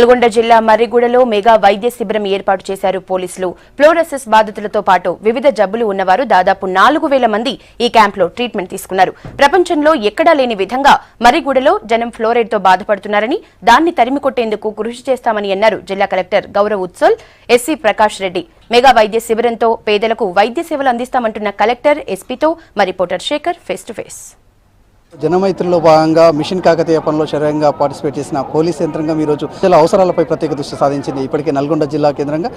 నల్గొండ జిల్లా మర్రిగూడలో మెగా వైద్య శిబిరం ఏర్పాటు చేశారు పోలీసులు. ఫ్లోరోసిస్ బాధితులతో పాటు వివిధ జబ్బులు ఉన్నవారు దాదాపు 4000 మంది ఈ క్యాంపులో ట్రీట్మెంట్ తీసుకున్నారు. ప్రపంచంలో ఎక్కడా లేని విధంగా మర్రిగూడలో జనం ఫ్లోరైడ్ తో బాధపడుతున్నారని, దాన్ని తరిమికొట్టేందుకు కృషి చేస్తామని అన్నారు జిల్లా collector Gaurav Utsal, SC Prakash Reddy. Mega వైద్య శిబిరంతో పేదలకు వైద్య సేవలు అందిస్తామంటున్న కలెక్టర్, ఎస్పీతో మా reporter Shekhar face to face. జనమైత్రిలో భాగంగా మిషన్ కాకతీయ పనిలో శరీరంగా పార్టిసిపేట్ చేసిన పోలీస్ యంత్రాంగం ఈరోజు ప్రజల అవసరాలపై ప్రత్యేక దృష్టి సాధించింది. ఇప్పటికే నల్గొండ జిల్లా కేంద్రంగా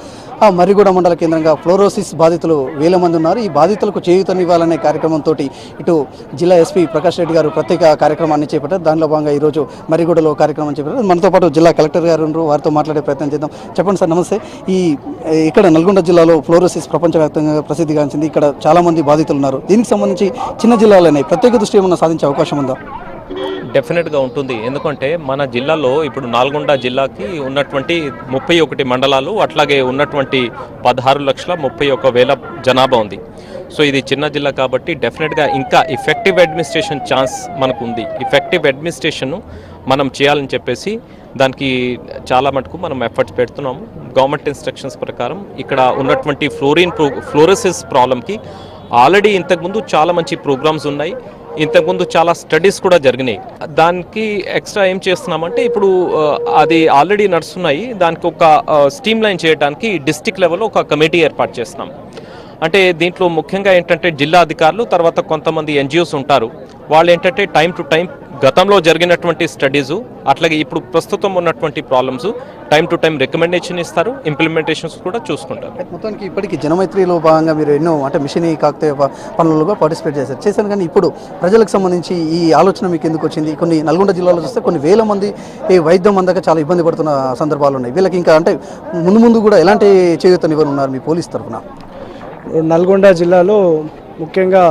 మర్రిగూడ మండల కేంద్రంగా ఫ్లోరోసిస్ బాధితులు 1000 మంది ఉన్నారు. ఈ బాధితులకు చేయూతనివ్వాలనే కార్యక్రమంతో ఇటు జిల్లా ఎస్పీ ప్రకాష్ రెడ్డి గారు ప్రత్యేక కార్యక్రమాన్ని చేపట్టారు. దానిలో భాగంగా ఈరోజు మర్రిగూడలో కార్యక్రమం చేపట్టారు. మనతో పాటు జిల్లా కలెక్టర్ గారు ఉన్నారు, వారితో మాట్లాడే ప్రయత్నం చేద్దాం. చెప్పండి సార్, నమస్తే. ఇక్కడ నల్గొండ జిల్లాలో ఫ్లోరోసిస్ ప్రపంచవ్యాప్తంగా ప్రసిద్ధిగాంచింది. ఇక్కడ చాలా మంది బాధితులు ఉన్నారు. దీనికి సంబంధించి చిన్న జిల్లాలోనే ప్రత్యేక దృష్టి ఏమన్నా సాధించే అవకాశం ఉందా? డెఫినెట్గా ఉంటుంది. ఎందుకంటే మన జిల్లాలో ఇప్పుడు నల్గొండ జిల్లాకి ఉన్నటువంటి 31 మండలాలు, అట్లాగే ఉన్నటువంటి 16,31,000 జనాభా ఉంది. సో ఇది చిన్న జిల్లా కాబట్టి డెఫినెట్గా ఇంకా ఎఫెక్టివ్ అడ్మినిస్ట్రేషన్ ఛాన్స్ మనకు ఉంది. ఎఫెక్టివ్ అడ్మినిస్ట్రేషన్ మనం చేయాలని చెప్పేసి దానికి చాలా మటుకు మనం ఎఫర్ట్స్ పెడుతున్నాము. గవర్నమెంట్ ఇన్స్ట్రక్షన్స్ ప్రకారం ఇక్కడ ఉన్నటువంటి ఫ్లోరోసిస్ ప్రాబ్లంకి ఆల్రెడీ ఇంతకుముందు చాలా మంచి ప్రోగ్రామ్స్ ఉన్నాయి. ఇంతకుముందు చాలా స్టడీస్ కూడా జరిగినాయి. దానికి ఎక్స్ట్రా ఏం చేస్తున్నామంటే ఇప్పుడు అది ఆల్రెడీ నడుస్తున్నాయి. దానికి ఒక స్ట్రీమ్ లైన్ చేయడానికి డిస్ట్రిక్ట్ లెవెల్లో ఒక కమిటీ ఏర్పాటు చేస్తున్నాం. అంటే దీంట్లో ముఖ్యంగా ఏంటంటే జిల్లా అధికారులు, తర్వాత కొంతమంది ఎన్జిఓస్ ఉంటారు. వాళ్ళు ఏంటంటే టైం టు టైం గతంలో జరిగినటువంటి స్టడీసు, అట్లాగే ఇప్పుడు ప్రస్తుతం ఉన్నటువంటి problems time to time recommendation ఇస్తారు, ఇంప్లిమెంటేషన్స్ కూడా చూసుకుంటారు. మొత్తానికి ఇప్పటికీ జనమైత్రిలో భాగంగా మీరు ఎన్నో మిషన్ కాకతీయ పనులలో పార్టిసిపేట్ చేశారు. కానీ ఇప్పుడు ప్రజలకు సంబంధించి ఈ ఆలోచన మీకు ఎందుకు వచ్చింది? కొన్ని నల్గొండ జిల్లాలో చూస్తే కొన్ని 1000 మంది ఈ వైద్యం అందక చాలా ఇబ్బంది పడుతున్న సందర్భాలు ఉన్నాయి. వీళ్ళకి ఇంకా అంటే ముందు కూడా ఎలాంటి చేయూతనివ్వనున్నారు మీ పోలీస్ తరఫున? నల్గొండ జిల్లాలో ముఖ్యంగా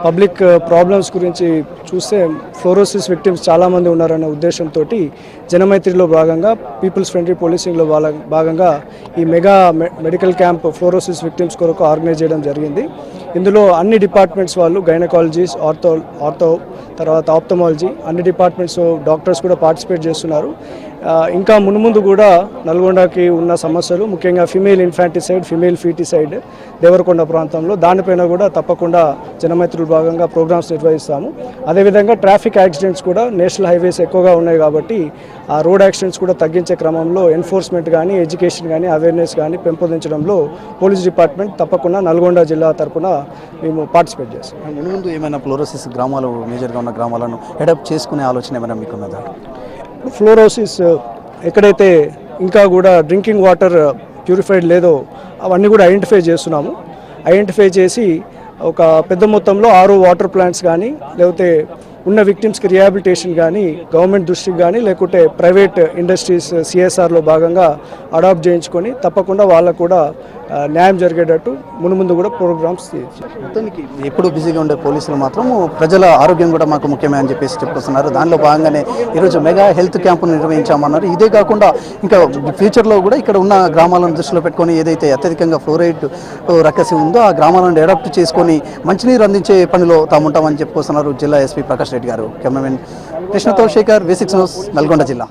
పబ్లిక్ ప్రాబ్లమ్స్ గురించి చూస్తే ఫ్లోరోసిస్ విక్టిమ్స్ చాలామంది ఉన్నారనే ఉద్దేశంతో జనమైత్రిలో భాగంగా పీపుల్స్ ఫ్రెండ్లీ పోలీసింగ్లో భాగంగా ఈ mega medical camp fluorosis victims కొరకు ఆర్గనైజ్ చేయడం జరిగింది. ఇందులో అన్ని డిపార్ట్మెంట్స్ వాళ్ళు, గైనకాలజీస్, ఆర్థో తర్వాత ఆప్థమాలజీ, అన్ని డిపార్ట్మెంట్స్ డాక్టర్స్ కూడా పార్టిసిపేట్ చేస్తున్నారు. ఇంకా మున్ముందు కూడా నల్గొండకి ఉన్న సమస్యలు, ముఖ్యంగా female infanticide, female foeticide Devarakonda ప్రాంతంలో, దానిపైన కూడా తప్పకుండా జనమైత్రుల భాగంగా ప్రోగ్రామ్స్ నిర్వహిస్తాము. అదేవిధంగా ట్రాఫిక్ యాక్సిడెంట్స్ కూడా నేషనల్ హైవేస్ ఎక్కువగా ఉన్నాయి కాబట్టి ఆ రోడ్ యాక్సిడెంట్స్ కూడా తగ్గించే క్రమంలో ఎన్ఫోర్స్మెంట్ కానీ, ఎడ్యుకేషన్ కానీ, అవేర్నెస్ కానీ పెంపొందించడంలో పోలీస్ డిపార్ట్మెంట్ తప్పకుండా నల్గొండ జిల్లా తరఫున మేము పార్టిసిపేట్ చేస్తాం. ముందు ఏమైనా ఫ్లోరోసిస్ గ్రామాలు మేజర్గా ఉన్న గ్రామాలను అడాప్ట్ చేసుకునే ఆలోచన ఏమైనా మీకున్నదా? ఫ్లోరోసిస్ ఎక్కడైతే ఇంకా కూడా డ్రింకింగ్ వాటర్ ప్యూరిఫైడ్ లేదో అవన్నీ కూడా ఐడెంటిఫై చేస్తున్నాము. ఐడెంటిఫై చేసి ఒక పెద్ద మొత్తంలో 6 వాటర్ ప్లాంట్స్ కానీ, లేకపోతే ఉన్న విక్టిమ్స్కి రిహాబిలిటేషన్ కానీ గవర్నమెంట్ దృష్టికి కానీ, లేకుంటే ప్రైవేట్ ఇండస్ట్రీస్ సిఎస్ఆర్లో భాగంగా అడాప్ట్ చేయించుకొని తప్పకుండా వాళ్ళకు కూడా న్యాయం జరిగేటట్టు ముందు కూడా ప్రోగ్రామ్స్ మొత్తానికి ఎప్పుడు బిజీగా ఉండే పోలీసులు మాత్రం ప్రజల ఆరోగ్యం కూడా మాకు ముఖ్యమే అని చెప్పేసి చెప్పుకొస్తున్నారు. దానిలో భాగంగానే ఈరోజు మెగా హెల్త్ క్యాంపును నిర్వహించామన్నారు. ఇదే కాకుండా ఇంకా ఫ్యూచర్లో కూడా ఇక్కడ ఉన్న గ్రామాలను దృష్టిలో పెట్టుకొని ఏదైతే అత్యధికంగా ఫ్లోరైడ్ రక్కసి ఉందో ఆ గ్రామాలను అడాప్ట్ చేసుకొని మంచినీరు అందించే పనిలో తాముంటామని చెప్పుకొస్తున్నారు జిల్లా ఎస్పీ ప్రకాష్ రెడ్డి గారు. కెమెరామెన్ కృష్ణతో శేఖర్, V6 న్యూస్, నల్గొండ జిల్లా.